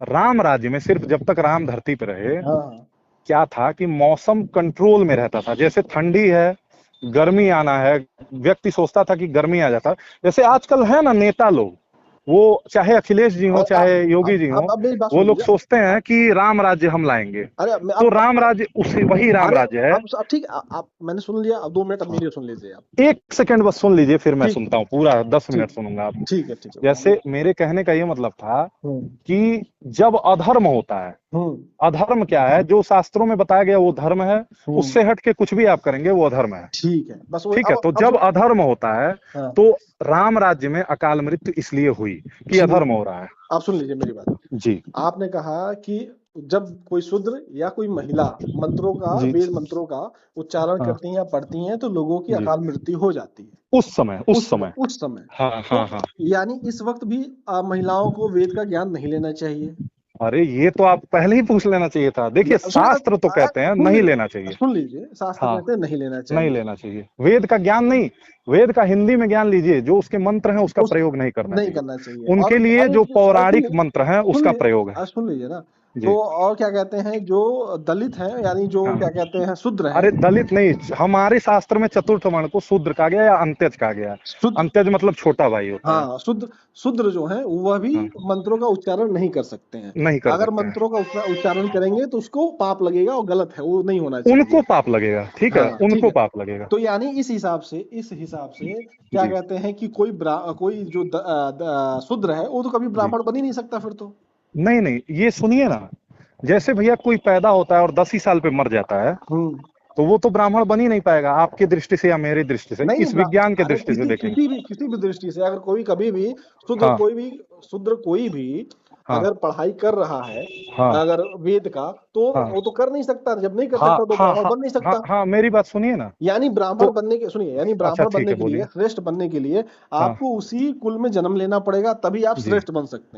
राम राज्य में सिर्फ जब तक राम धरती पे रहे, हाँ क्या था कि मौसम कंट्रोल में रहता था। जैसे ठंडी है, गर्मी आना है, व्यक्ति सोचता था कि गर्मी आ जाता। जैसे आजकल है ना नेता लोग, वो चाहे अखिलेश जी हो और चाहे योगी जी हो, अब मेरी बात वो सुन लोग लीजिए। सोचते हैं कि राम राज्य हम लाएंगे। अरे मैं तो राम राज्य उसी वही राम अरे राज्य है। अब ठीक आप मैंने सुन लिया, अब 2 मिनट अब मेरी सुन लीजिए आप। एक सेकंड बस सुन लीजिए, फिर मैं ठीक सुनता हूँ, पूरा 10 मिनट ठीक सुनूंगा आप। ठीक है बोलिए। जैसे मेरे कहने का ये मतलब था हम्म कि जब अधर्म होता है, हम्म अधर्म क्या है, जो शास्त्रों में बताया गया वो धर्म है, हम्म उससे हट के कुछ भी आप करेंगे वो अधर्म है। ठीक है, बस वो ठीक है, तो अब जब सुन। अधर्म होता है हाँ तो राम राज्य में अकाल मृत्यु इसलिए हुई कि ठीक अधर्म है, हो रहा है। आप सुन लीजिए मेरी बात। जी आपने कहा कि जब कोई शूद्र या कोई महिला मंत्रों का, जी। वेद मंत्रों का उच्चारण हाँ करती हैं या पढ़ती हैं तो लोगों की जी। अकाल मृत्यु हो जाती है उस समय, उस समय। उस समय। हाँ तो हाँ हाँ। यानी इस वक्त भी महिलाओं को वेद का ज्ञान नहीं लेना चाहिए। अरे ये तो आप पहले ही पूछ लेना चाहिए था। देखिए शास्त्र तो कहते हैं नहीं लेना चाहिए। सुन लीजिए, शास्त्र हाँ, कहते हैं नहीं लेना नहीं चाहिए। लेना चाहिए वेद का ज्ञान नहीं। वेद का हिंदी में ज्ञान लीजिए, जो उसके मंत्र हैं उसका उस प्रयोग नहीं करना नहीं चाहिए। करना चाहिए। उनके और लिए अरे जो सुन पौराणिक लीजिए, मंत्र हैं सुन उसका लीजिए, प्रयोग है। सुन लीजिए ना। जी। तो और क्या कहते हैं, जो दलित हैं यानी जो हाँ। क्या कहते हैं शूद्र हैं। अरे दलित नहीं, हमारे शास्त्र में चतुर्थ वर्ण को शूद्र कहा गया या अंत्यज कहा गया है। शुद्ध अंत्यज मतलब छोटा भाई होता है। हाँ शुद्ध शूद्र जो है वह भी हाँ, मंत्रों का उच्चारण नहीं कर सकते हैं। नहीं कर अगर सकते हैं। मंत्रों का उच्चारण करेंगे तो उसको पाप लगेगा और गलत है, वो नहीं होना चाहिए। उनको पाप लगेगा, ठीक है, हाँ ठीक उनको है। पाप लगेगा। तो यानी इस हिसाब से क्या जी। कहते हैं कि कोई जो शूद्र है वो तो कभी जी। ब्राह्मण बन ही नहीं सकता फिर तो। नहीं नहीं, ये सुनिए ना। जैसे भैया कोई पैदा होता है और 10 ही साल पे मर जाता है, हम्म तो वो तो ब्राह्मण बन ही नहीं पाएगा आपकी दृष्टि से या मेरी दृष्टि से, नहीं इस विज्ञान के अरे दृष्टि से देखेंगे। किसी भी दृष्टि से अगर कोई कभी भी शूद्र हाँ कोई भी शूद्र कोई भी हाँ अगर पढ़ाई कर रहा है, हाँ अगर वेद का, तो हाँ वो तो कर नहीं सकता। जब नहीं कर हाँ सकता तो हाँ ब्राह्मण हाँ बन नहीं हाँ सकता। हाँ, मेरी बात सुनिए ना। यानी तो अच्छा ब्राह्मण ठीक बनने है, के लिए, बोलिए। श्रेष्ठ बनने के लिए हाँ आपको उसी कुल में जन्म लेना पड़ेगा, तभी आप जी। श्रेष्ठ बन सकते हैं।